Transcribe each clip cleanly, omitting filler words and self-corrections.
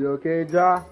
You okay, Ja?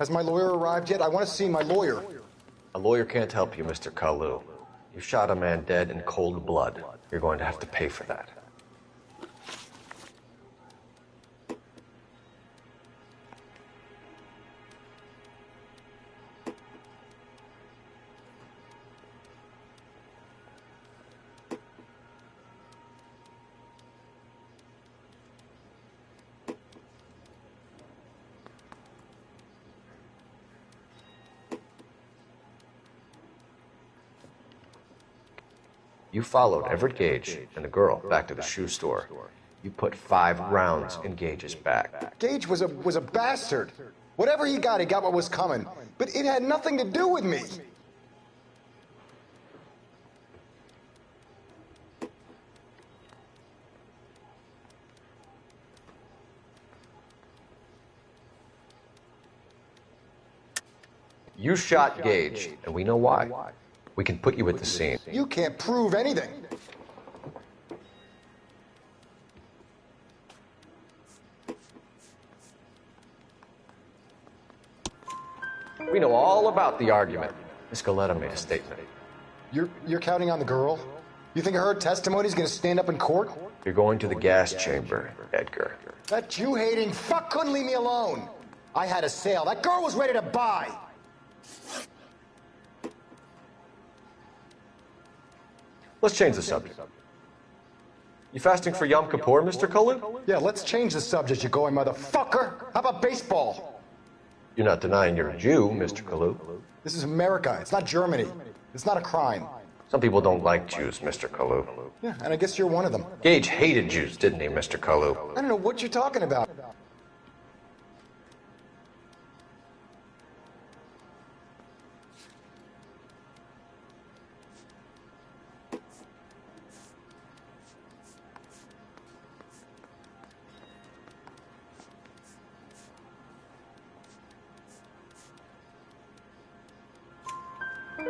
Has my lawyer arrived yet? I want to see my lawyer. A lawyer can't help you, Mr. Kalu. You shot a man dead in cold blood. You're going to have to pay for that. You followed Everett Gage and the girl back to the shoe store. You put 5 rounds in Gage's back. Gage was a bastard. Whatever he got what was coming. But it had nothing to do with me. You shot Gage, and we know why. We can put you at the scene. You can't prove anything. We know all about the argument. Miss Galetta made a statement. You're counting on the girl? You think her testimony's gonna stand up in court? You're going to the gas chamber, Edgar. That Jew-hating fuck couldn't leave me alone. I had a sale. That girl was ready to buy. Let's change the subject. You fasting for Yom Kippur, Mr. Cullen? Yeah, let's change the subject, you going motherfucker. How about baseball? You're not denying you're a Jew, Mr. Kalu. This is America. It's not Germany. It's not a crime. Some people don't like Jews, Mr. Kalu. Yeah, and I guess you're one of them. Gage hated Jews, didn't he, Mr. Kalu? I don't know what you're talking about.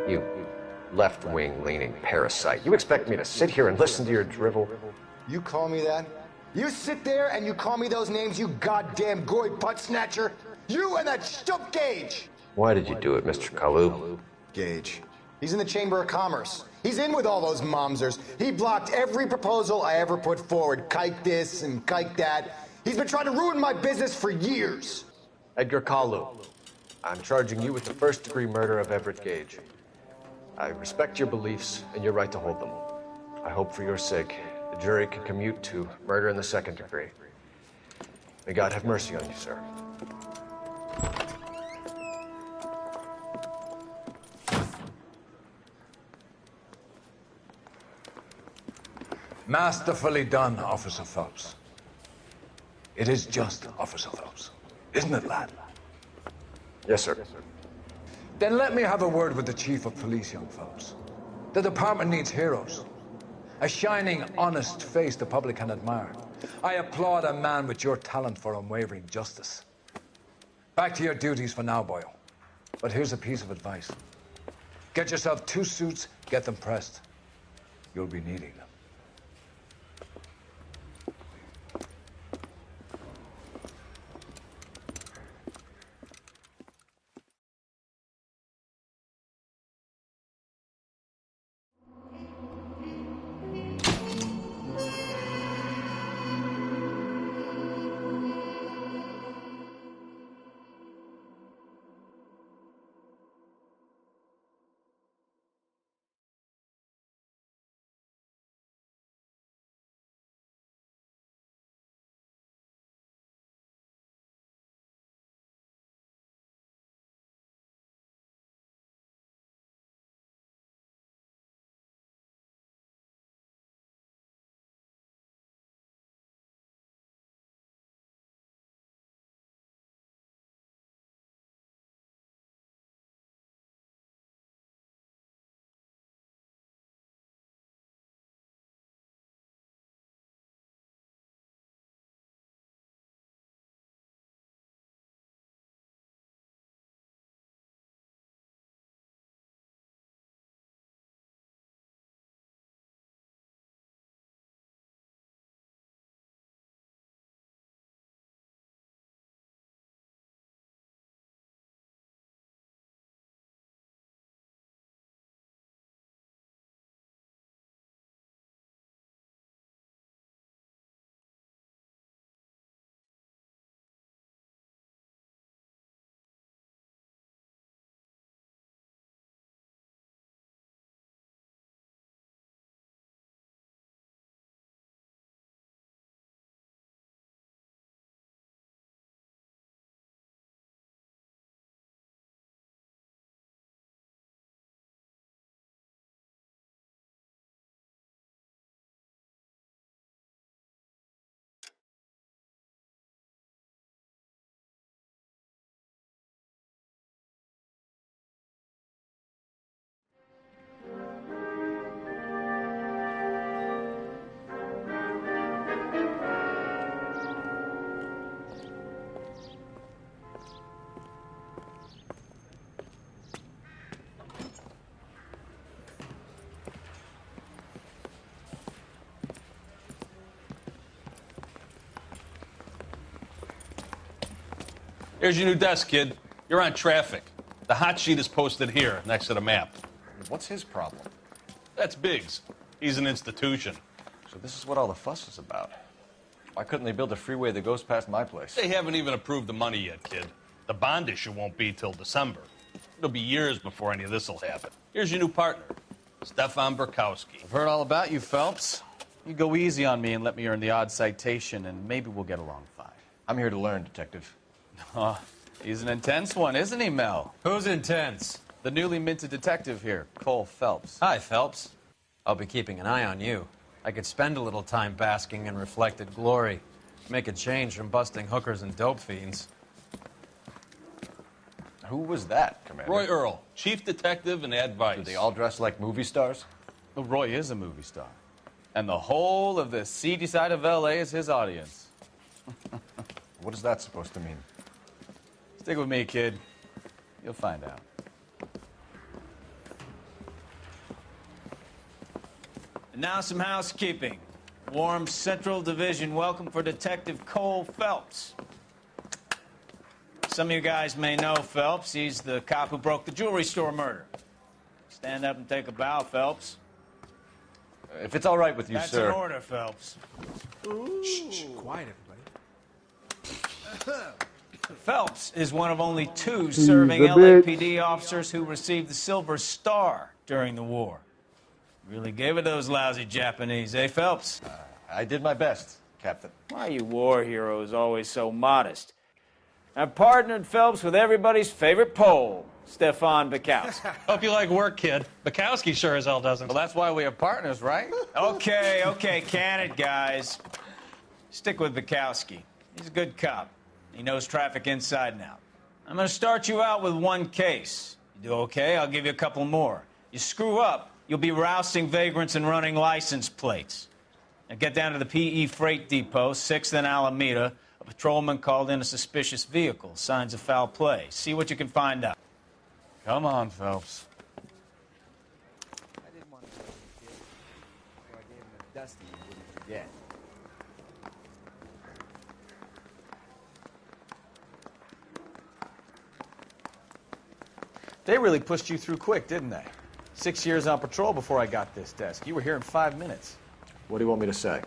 You left-wing leaning parasite. You expect me to sit here and listen to your drivel? You call me that? You sit there and you call me those names, you goddamn goy butt snatcher? You and that stup Gage! Why did you do it, Mr. Kalu? Gage. He's in the Chamber of Commerce. He's in with all those momsers. He blocked every proposal I ever put forward. Kike this and kike that. He's been trying to ruin my business for years. Edgar Kalu, I'm charging you with the first-degree murder of Everett Gage. I respect your beliefs and your right to hold them. I hope for your sake the jury can commute to murder in the second degree. May God have mercy on you, sir. Masterfully done, Officer Phelps. It is just, Officer Phelps. Isn't it, lad? Yes, sir. Then let me have a word with the Chief of Police, young Phelps. The department needs heroes. A shining, honest face the public can admire. I applaud a man with your talent for unwavering justice. Back to your duties for now, Boyle. But here's a piece of advice. Get yourself 2 suits, get them pressed. You'll be needing them. Here's your new desk, kid. You're on traffic. The hot sheet is posted here, next to the map. What's his problem? That's Biggs. He's an institution. So this is what all the fuss is about. Why couldn't they build a freeway that goes past my place? They haven't even approved the money yet, kid. The bond issue won't be till December. It'll be years before any of this will happen. Here's your new partner, Stefan Burkowski. I've heard all about you, Phelps. You go easy on me and let me earn the odd citation, and maybe we'll get along fine. I'm here to learn, Detective. Oh, he's an intense one, isn't he, Mel? Who's intense? The newly minted detective here, Cole Phelps. Hi, Phelps. I'll be keeping an eye on you. I could spend a little time basking in reflected glory. Make a change from busting hookers and dope fiends. Who was that, Commander? Roy Earl, chief detective and advice. Do they all dress like movie stars? Well, Roy is a movie star. And the whole of the seedy side of L.A. is his audience. What is that supposed to mean? Stick with me, kid. You'll find out. And now some housekeeping. Warm Central Division welcome for Detective Cole Phelps. Some of you guys may know Phelps. He's the cop who broke the jewelry store murder. Stand up and take a bow, Phelps. If it's all right with you, That's sir. an order, Phelps. Shh, quiet, everybody. Phelps is one of only 2 serving LAPD officers who received the Silver Star during the war. Really gave it those lousy Japanese, eh, Phelps? I did my best, Captain. Why are you war heroes always so modest? I've partnered Phelps with everybody's favorite Pole, Stefan Burkowski. Hope you like work, kid. Bukowski sure as hell doesn't. Well, that's why we have partners, right? Okay, can it, guys. Stick with Bukowski. He's a good cop. He knows traffic inside and out. I'm going to start you out with 1 case. You do okay, I'll give you a couple more. You screw up, you'll be rousting vagrants and running license plates. Now get down to the PE Freight Depot, 6th and Alameda. A patrolman called in a suspicious vehicle. Signs of foul play. See what you can find out. Come on, Phelps. I didn't want to be a kid, so I gave him a dusty he wouldn't forget. They really pushed you through quick, didn't they? 6 years on patrol before I got this desk. You were here in 5 minutes. What do you want me to say?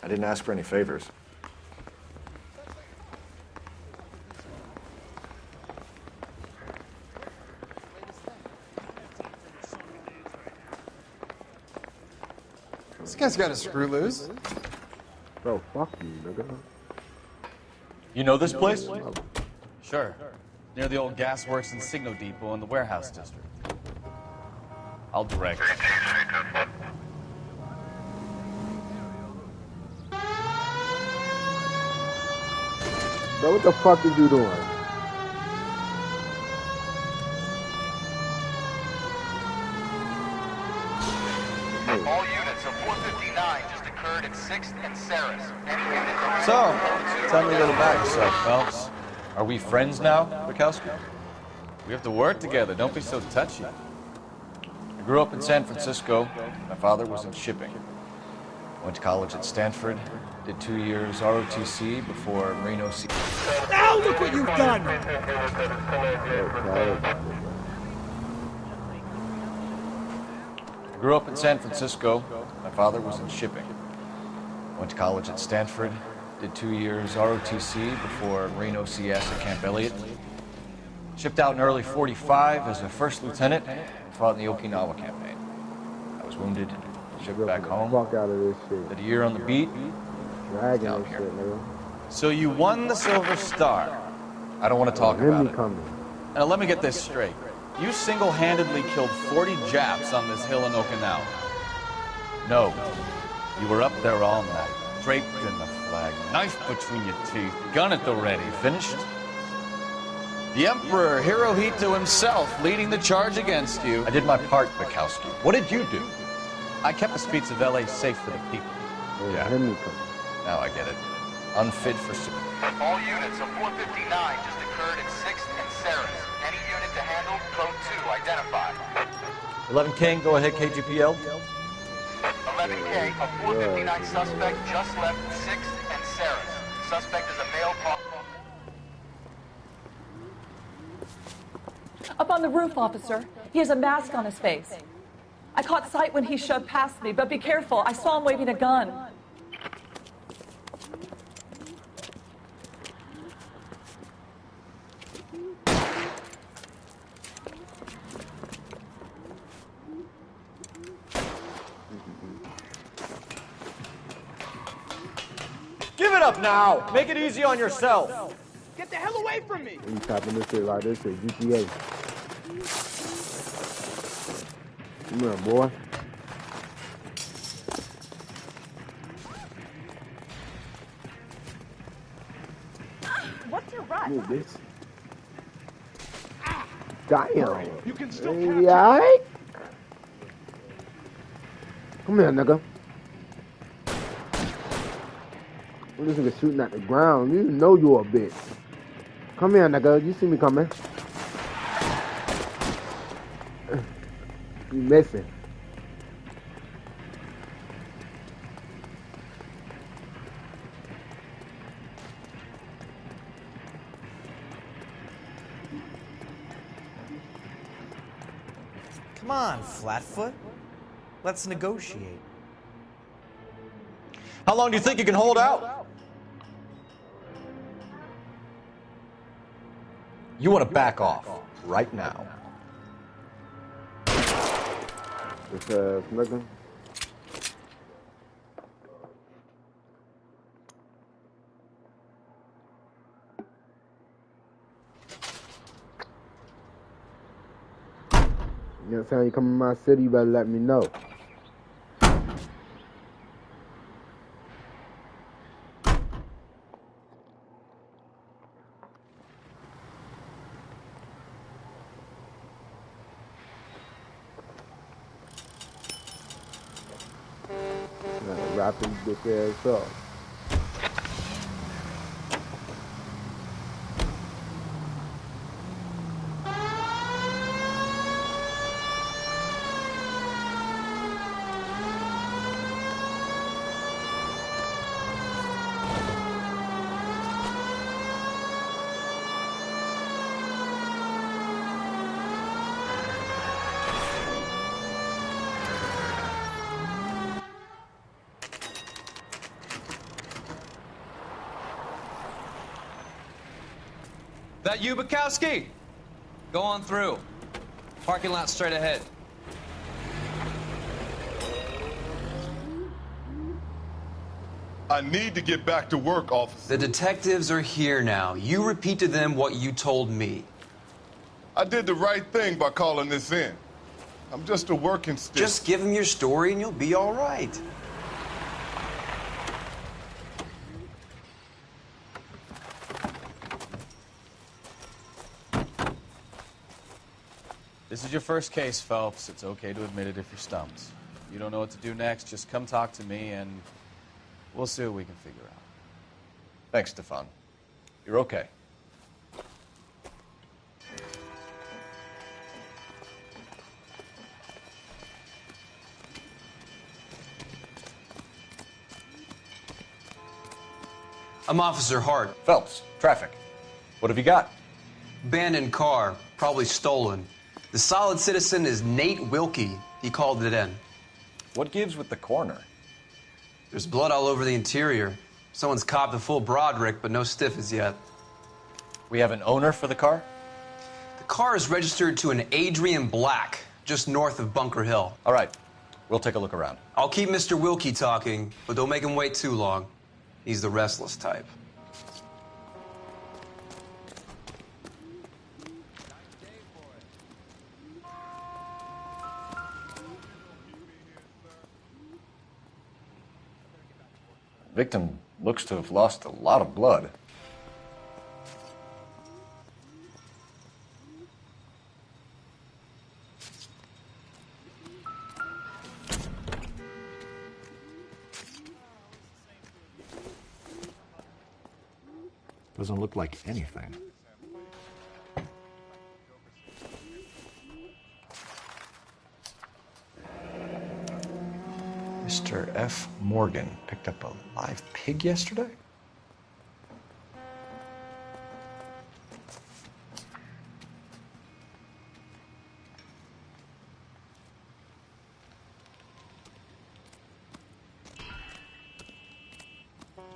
I didn't ask for any favors. This guy's got a screw loose. Bro, fuck you, nigga. You know this place? Sure. Near the old gasworks and signal depot in the warehouse district. I'll direct. Bro, what the fuck is you doing? All units of 459 just occurred at 6th and Saris. Any units So, tell me a little about yourself, Phelps. Are we friends now, Bukowski? We have to work together. Don't be so touchy. I grew up in San Francisco. My father was in shipping. Went to college at Stanford. Did 2 years ROTC before Reno C. Now look what you've done! I grew up in San Francisco. My father was in shipping. Went to college at Stanford. Did 2 years ROTC before Reno CS at Camp Elliott. Shipped out in early '45 as a first lieutenant and fought in the Okinawa campaign. I was wounded, shipped back home. Fuck out of this shit. Did a year on the beat. Dragging Down this here. shit, nigga. So you won the Silver Star. I don't want to talk Him about me it. coming. Now let me get this straight. You single-handedly killed 40 Japs on this hill in Okinawa. No. You were up there all night, draped in the flag, knife between your teeth, gun at the ready. Finished? The Emperor Hirohito himself leading the charge against you. I did my part, Bukowski. What did you do? I kept the streets of L.A. safe for the people. Yeah. Him me coming. Now I get it. Unfit for service. All units of 459 just occurred at 6th and Saris. Any unit to handle, code 2 identified. 11 King, go ahead, KGPL. 11K, a 459 suspect just left 6th and Saris. Suspect is a male. Up on the roof, officer. He has a mask on his face. I caught sight when he shoved past me, but be careful. I saw him waving a gun. Give it up now! Make it easy on yourself! Get the hell away from me! You tapping this shit like this shit, GTA. Come here, boy. What's your rush? Move this. Damn. You can still Hey, alright? Come here, nigga. This nigga shooting at the ground. You know you a bitch. Come here, nigga. You see me coming. You missing. Come on, Flatfoot. Let's negotiate. How long do you think you can hold out? You want to back off right now. This nigga. Next time you come in my city, you better let me know. Wrap this bitch ass up. That you, Bukowski? Go on through. Parking lot straight ahead. I need to get back to work, officer. The detectives are here now. You repeat to them what you told me. I did the right thing by calling this in. I'm just a working stick. Just give them your story and you'll be all right. This is your first case, Phelps. It's okay to admit it if you're stumped. You don't know what to do next, just come talk to me and we'll see what we can figure out. Thanks, Stefan. You're okay. I'm Officer Hart. Phelps, traffic. What have you got? Abandoned car, probably stolen. The solid citizen is Nate Wilkie. He called it in. What gives with the coroner? There's blood all over the interior. Someone's copped a full Broderick, but no stiff as yet. We have an owner for the car? The car is registered to an Adrian Black, just north of Bunker Hill. All right. We'll take a look around. I'll keep Mr. Wilkie talking, but don't make him wait too long. He's the restless type. Victim looks to have lost a lot of blood. Doesn't look like anything. Mr. F. Morgan picked up a live pig yesterday?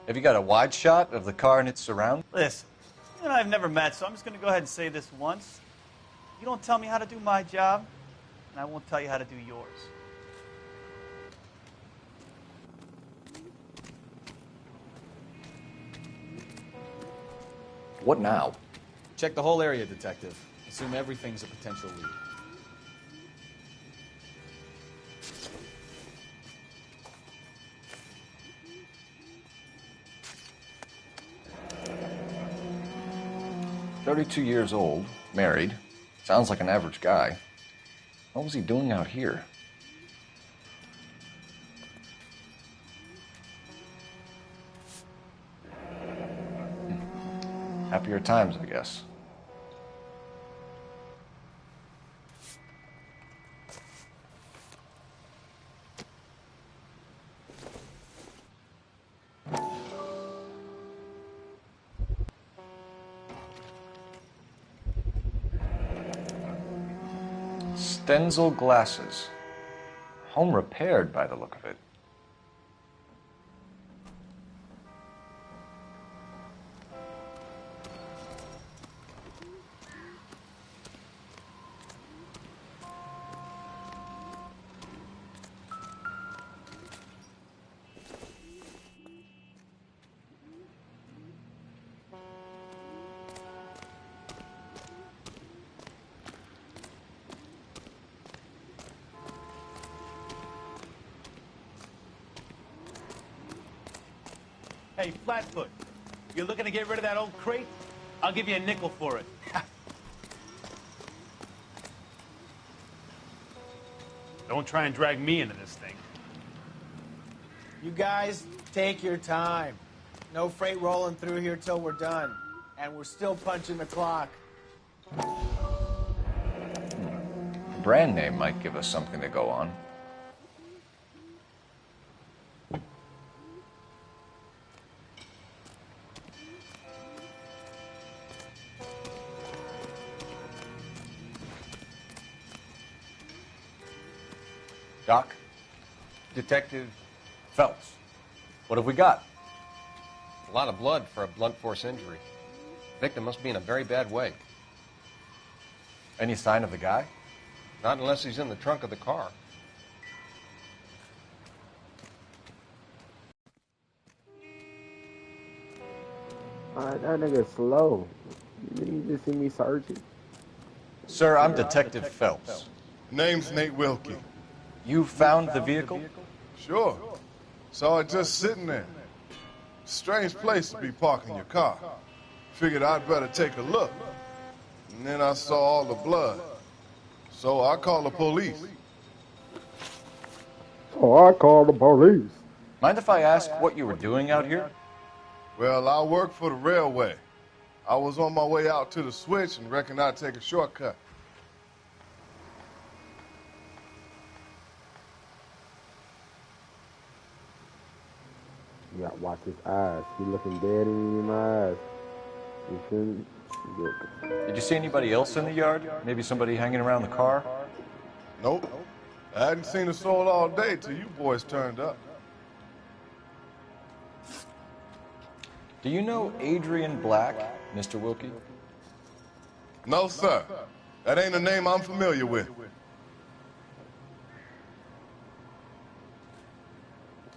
Have you got a wide shot of the car and its surroundings? Listen, you and I have never met, so I'm just going to go ahead and say this once. You don't tell me how to do my job, and I won't tell you how to do yours. What now? Check the whole area, Detective. Assume everything's a potential lead. "32 years old, married. Sounds like an average guy. What was he doing out here?" Happier times, I guess. Stenzel glasses. Home repaired by the look of it. Hey, Flatfoot, you're looking to get rid of that old crate? I'll give you a nickel for it. Don't try and drag me into this thing. You guys, take your time. No freight rolling through here till we're done. And we're still punching the clock. The brand name might give us something to go on. Doc? Detective Phelps. What have we got? a lot of blood for a blunt force injury. Victim must be in a very bad way. Any sign of the guy? Not unless he's in the trunk of the car. Alright, that nigga's slow. You just see me searching. Sir, I'm Detective Phelps. Name's Nate Wilkie. You found the vehicle? Sure. Saw it just sitting there. Strange place to be parking your car. Figured I'd better take a look. And then I saw all the blood. So I called the police. Oh, I called the police. Mind if I ask what you were doing out here? Well, I work for the railway. I was on my way out to the switch and reckoned I'd take a shortcut. You gotta watch his eyes. He looking dead in my eyes. You shouldn't. Did you see anybody else in the yard? Maybe somebody hanging around the car? Nope. I hadn't seen a soul all day till you boys turned up. Do you know Adrian Black, Mr. Wilkie? No, sir. That ain't a name I'm familiar with.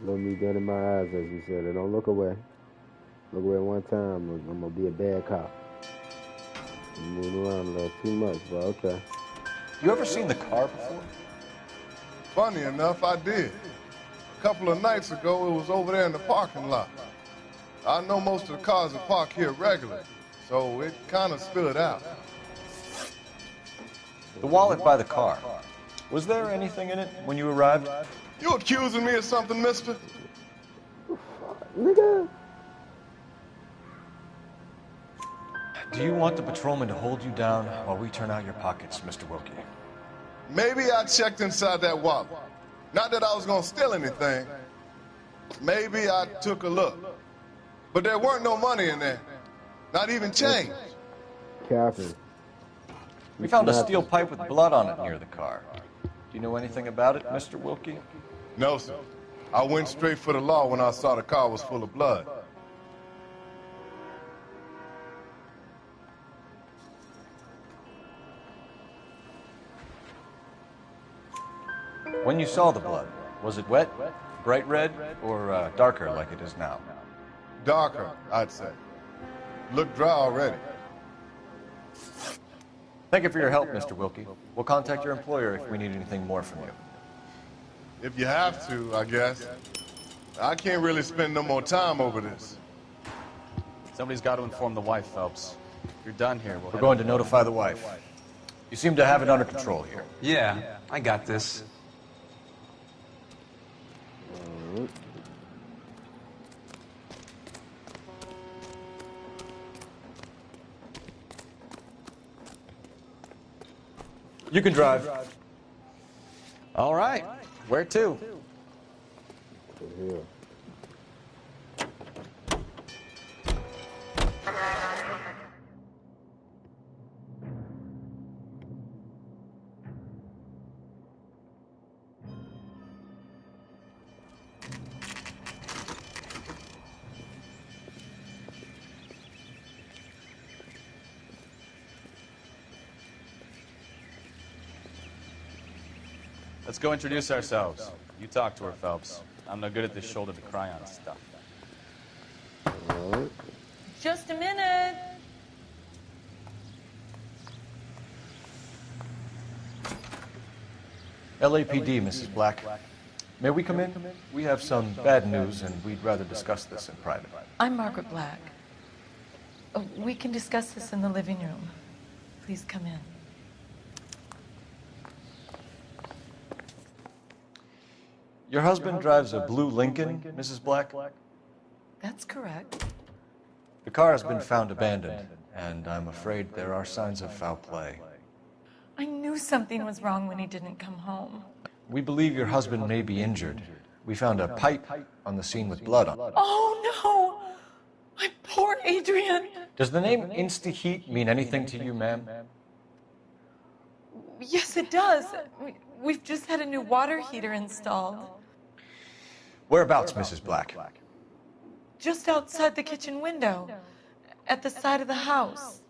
Look me dead in my eyes, as you said. And don't look away. Look away one time, I'm gonna be a bad cop. I'm moving around a little too much, but okay. You ever seen the car before? Funny enough, I did. A couple of nights ago, it was over there in the parking lot. I know most of the cars are parked here regularly, so it kind of stood out. The wallet by the car. Was there anything in it when you arrived? You accusing me of something, mister? Nigga. Do you want the patrolman to hold you down while we turn out your pockets, Mr. Wilkie? Maybe I checked inside that wallet. Not that I was gonna steal anything. Maybe I took a look. But there weren't no money in there. Not even change. Captain. We found a steel pipe with blood on it near the car. Do you know anything about it, Mr. Wilkie? No, sir. I went straight for the law when I saw the car was full of blood. When you saw the blood, was it wet, bright red, or darker like it is now? Darker, I'd say. Look dry already. Thank you for your help, Mr. Wilkie. We'll contact your employer if we need anything more from you. If you have to, I guess. I can't really spend no more time over this. Somebody's got to inform the wife, Phelps. If you're done here, We're going to notify the wife. You seem to have it under control here. Yeah, I got this. You can drive. All right. Where to? Here. Let's go introduce ourselves. You talk to her, Phelps. I'm no good at this shoulder to cry on stuff. Just a minute. LAPD, Mrs. Black. May we come in? We have some bad news, and we'd rather discuss this in private. I'm Margaret Black. We can discuss this in the living room. Please come in. Your husband drives a blue Lincoln, Mrs. Black? That's correct. The car has been found abandoned, and I'm afraid there are signs of foul play. I knew something was wrong when he didn't come home. We believe your husband may be injured. We found a pipe on the scene with blood on it. Oh, no! My poor Adrian! Does the name Insta-Heat mean anything to you, ma'am? Yes, it does. We've just had a new water heater installed. Whereabouts, Mrs. Black? Just outside the kitchen window, at the side of the house.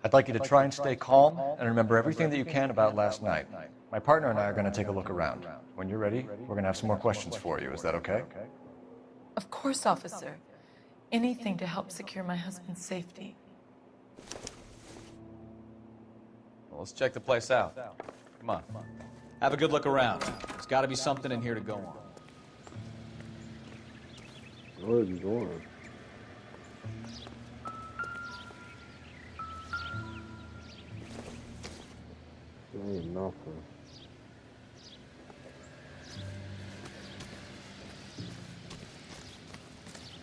I'd like you to try and stay calm and remember everything that you can about last night. My partner and I are going to take a look around. When you're ready, we're going to have some more questions for you. Is that okay? Of course, officer. Anything to help secure my husband's safety. Well, let's check the place out. Come on. Have a good look around. There's got to be something in here to go on. Where are you going? There ain't nothing.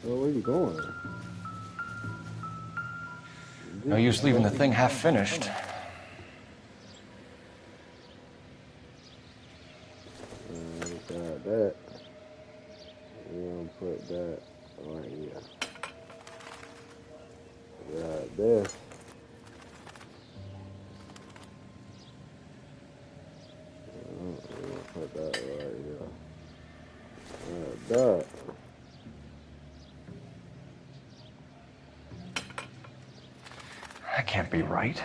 Well, where you going? No use leaving the thing half finished. Got that. We're gonna put that right here. Got this. We're gonna put that right here. Got that. That can't be right.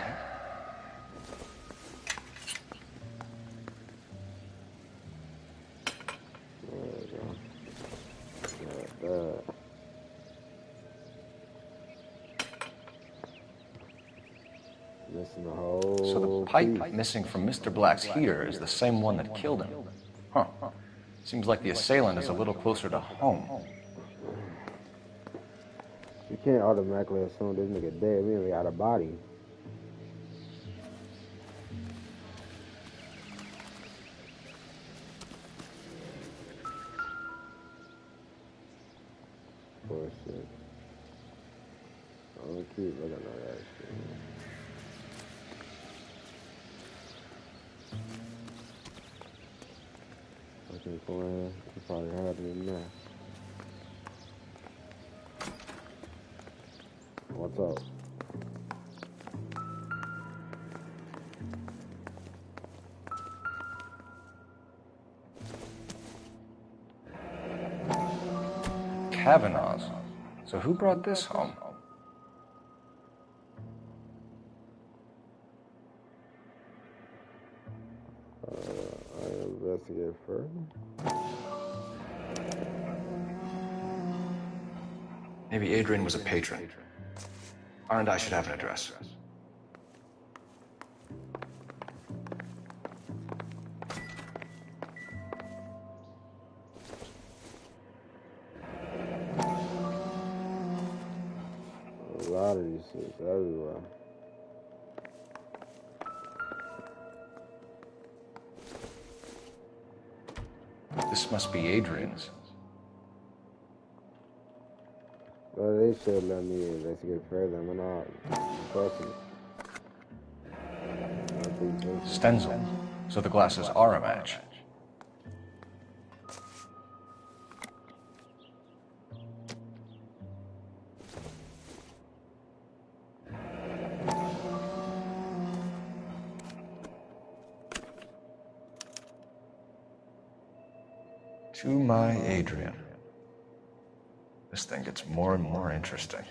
So the pipe missing from Mr. Black's heater is the same one that killed him. Huh. Seems like the assailant is a little closer to home. You can't automatically assume this nigga dead. We ain't got a body. Bullshit. I'm gonna keep looking at that shit. Fucking plan. You probably had it in there. What's up? Kavanaugh's. So who brought this home? I am Investigate further. Maybe Adrian was a patron. R&I should have an address. A lot of these shits everywhere. This must be Adrian's. Well, they should let me investigate further. I'm not impressing. Stenzel. So the glasses are a match. To my Adrian. This thing gets more and more interesting.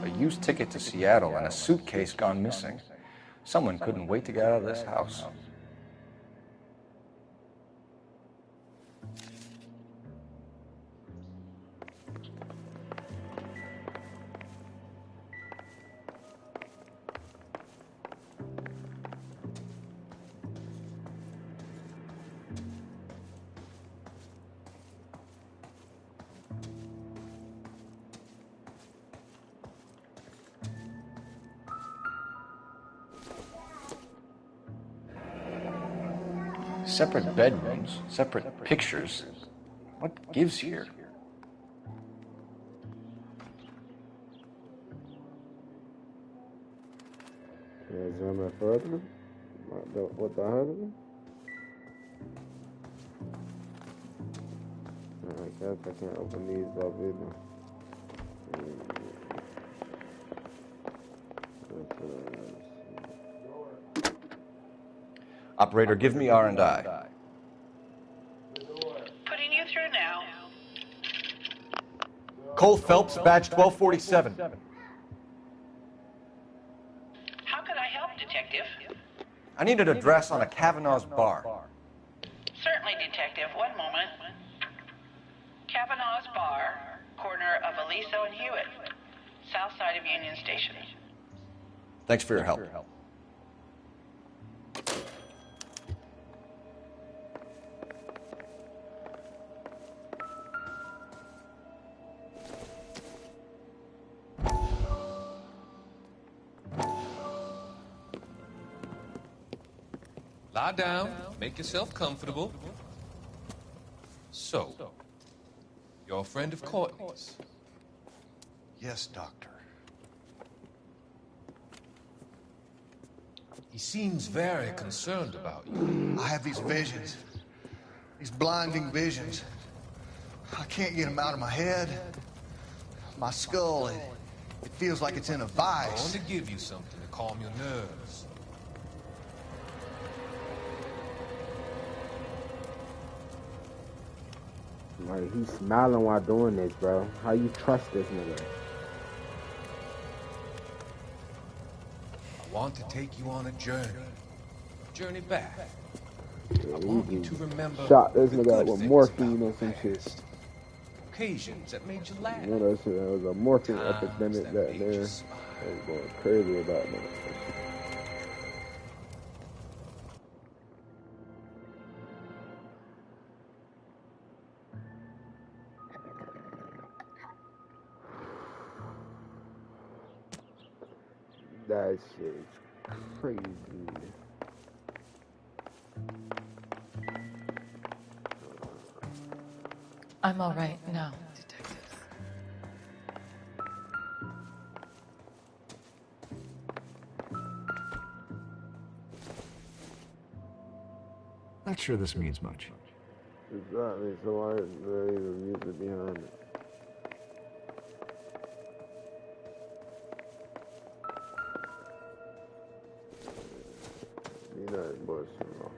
A used ticket to Seattle and a suitcase gone missing. Someone couldn't wait to get out of this house. Separate bedrooms, separate pictures. What gives here? Can I examine further? What the hell? I guess I can't open these up either. Operator, give me R&I. Putting you through now. Cole Phelps, badge 1247. How can I help, Detective? I need an address on a Kavanaugh's bar. Certainly, Detective. One moment. Kavanaugh's Bar, corner of Aliso and Hewitt, south side of Union Station. Thanks for your help. Lie down, make yourself comfortable. So, you're a friend of Courtney's? Yes, Doctor. He seems very concerned about you. I have these visions. These blinding visions. I can't get them out of my head. My skull, it feels like it's in a I'm vice. going to give you something to calm your nerves. Like, he's smiling while doing this, bro. How you trust this nigga? I want to take you on a journey. A journey back. Yeah, I want you to remember shot this the nigga good up with things morphine or about some the shit. past. Occasions that made you laugh. You know that shit, that was a morphine Times epidemic that back made there. you I smile. was going crazy about that. That shit's crazy. I'm all right now, Detective. Not sure this means much. Exactly, so why is there even music behind it? Nothing bullshit, bro.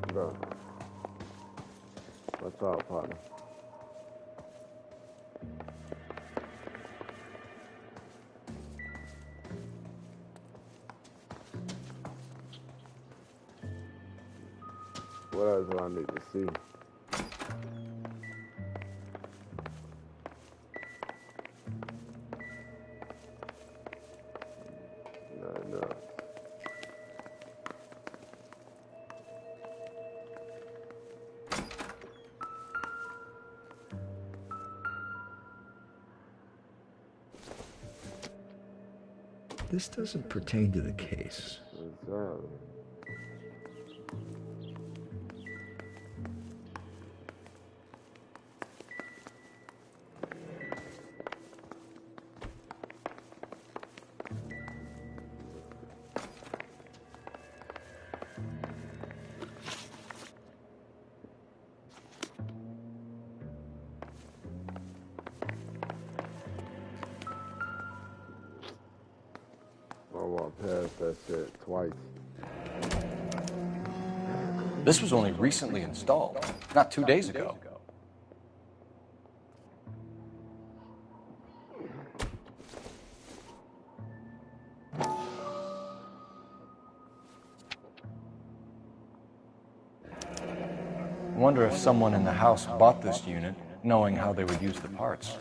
Bro. What's up, partner? What else do I need to see? No. This doesn't pertain to the case. Exactly. I walked past that shit twice. This was only recently installed, not 2 days ago. I wonder if someone in the house bought this unit, knowing how they would use the parts.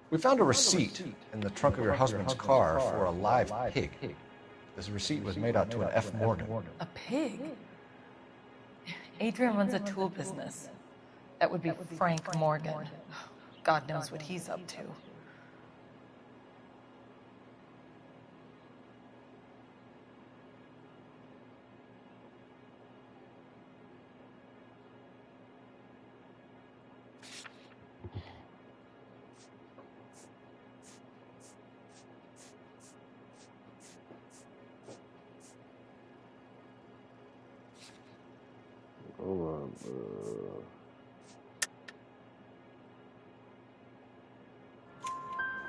We found a receipt in the trunk of your husband's car for a live pig. This receipt was made out to an F. Morgan. A pig? Adrian runs a tool business. That would be Frank Morgan. God knows what he's up to.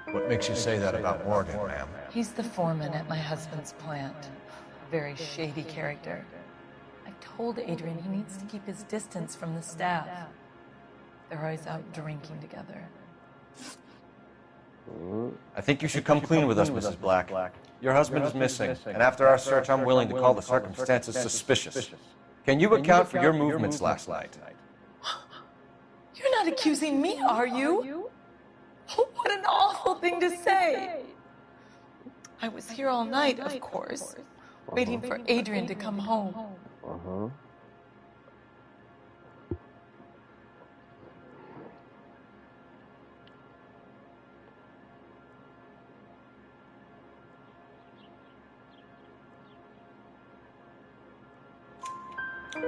What makes you say that about Morgan, ma'am? He's the foreman at my husband's plant. A very shady character. I've told Adrian he needs to keep his distance from the staff. They're always out drinking together. I think you should come clean with us, Mrs. Black. Your husband is missing, and after our search, I'm willing to call the circumstances suspicious. Can you account for your movements last night? You're not accusing me, are you? What an awful thing to say. I was here all night, of course, waiting for Adrian to come home.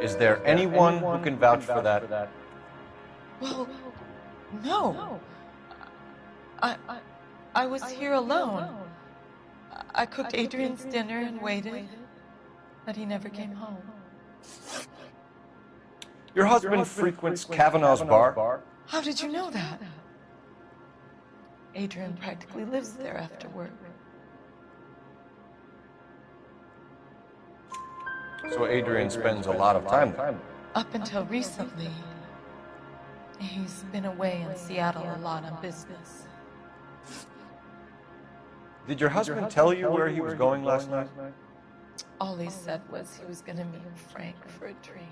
Is there anyone who can vouch for that? Well, no. I was here alone. I cooked Adrian's dinner and waited, but he never came home. Your husband frequents Kavanaugh's bar? How did you know that? Adrian practically lives there after work. So Adrian spends a lot of time there? Up until recently, he's been away in Seattle a lot on business. Did your husband tell you where he was going last night? All he said was he was going to meet Frank for a drink.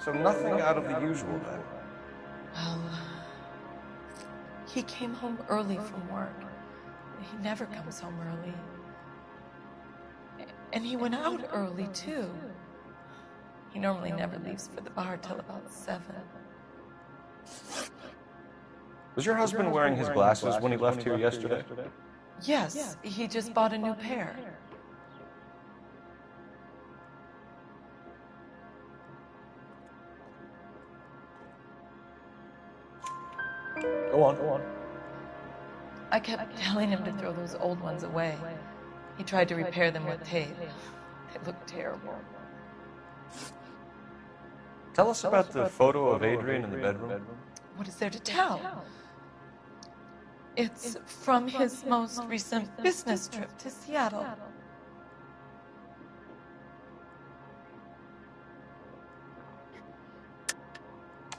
So nothing out of the usual then? Well, he came home early from work. He never comes home early. And he went out early, too. He normally never leaves for the bar till about 7. Was your husband wearing his glasses when he left here yesterday? Yes, he just bought a new pair. Go on. I kept telling him to throw those old ones away. He tried to repair them with tape. They looked terrible. Tell us about the photo of Adrian in the bedroom. What is there to tell? It's from his most recent business trip to Seattle.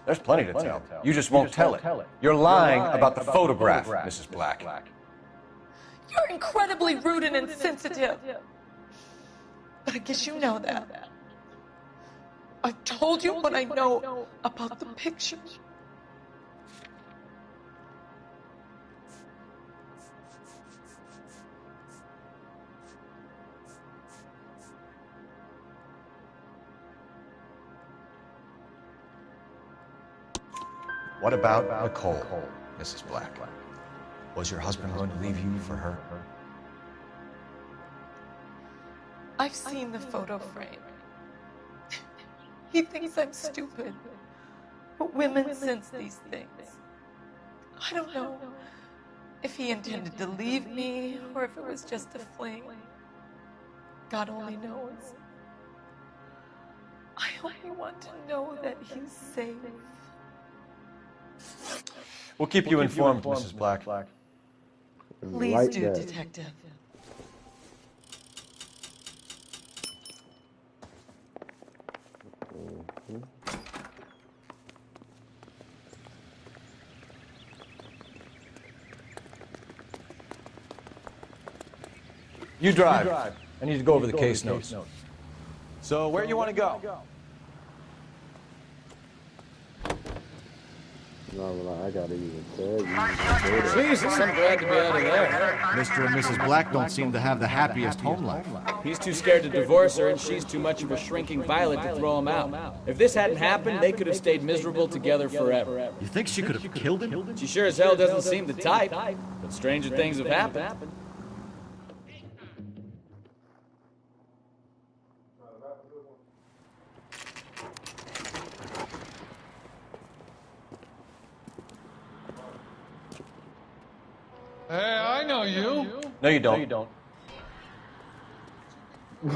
There's plenty to tell. You just won't tell it. You're lying about the photograph, Mrs. Black. You're incredibly rude and insensitive. But I guess you know that. I've told you what I know about the picture. What about Nicole, Mrs. Black? Was your husband going to leave you for her? I've seen the photo frame. He thinks I'm stupid. But women sense these things. I don't know if he intended to leave me or if it was just a fling. God only knows. I only want to know that he's safe. We'll keep you informed, Mrs. Black. Please do, Detective. You drive. I need to go over the case notes. So where do you want to go? No, I gotta even tell you. Jesus, I'm glad to be out of there. Mr. and Mrs. Black don't seem to have the happiest home life. He's too scared to divorce her, and she's too much of a shrinking violet to throw him out. If this hadn't happened, they could have stayed miserable together forever. You think she could have killed him? She sure as hell doesn't seem the type, but stranger things have happened. Hey, I know you. No, you don't.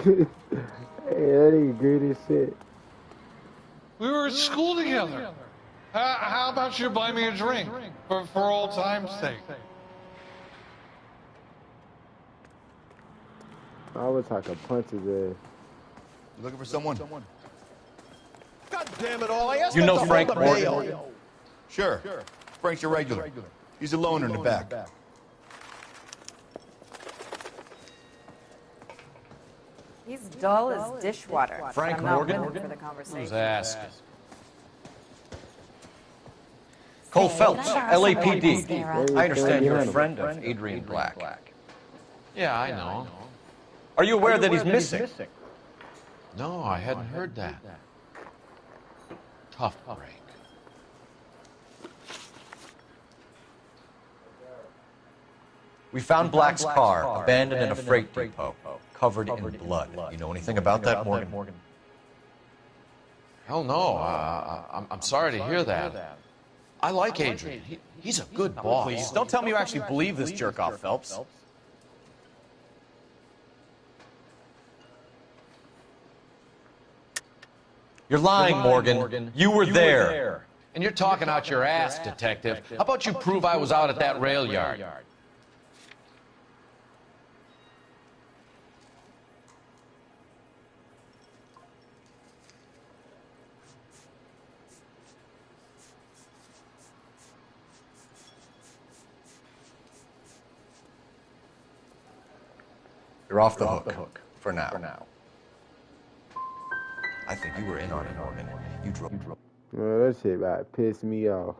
Hey, that ain't great as shit. We were at school together. How about you buy me a drink for old time's sake? I wish I could punch his ass. You looking for someone? God damn it all, I asked You know to Frank hold the Morgan? mail. Sure. Frank's your regular. He's a loner in the back. He's dull as dishwater. Frank I'm not Morgan? winning for the conversation. Who's asking? Cole Phelps, LAPD. Sarah. I understand you're a friend of Adrian Black. Yeah, I know. Are you aware that he's missing? No, I hadn't heard that. Tough break. We found Black's car abandoned in a freight depot, covered in blood. You know anything about that, Morgan? Hell no. I'm sorry to hear that. I like Adrian. He's a good boss. Please, don't tell me you actually believe this jerk-off, Phelps. You're lying, Morgan. You were there. And you're talking out your ass, detective. How about you prove I was out at that rail yard? You're off the hook for now. I think you were in on it, Morgan. You drove. Man, that shit about pissed me off.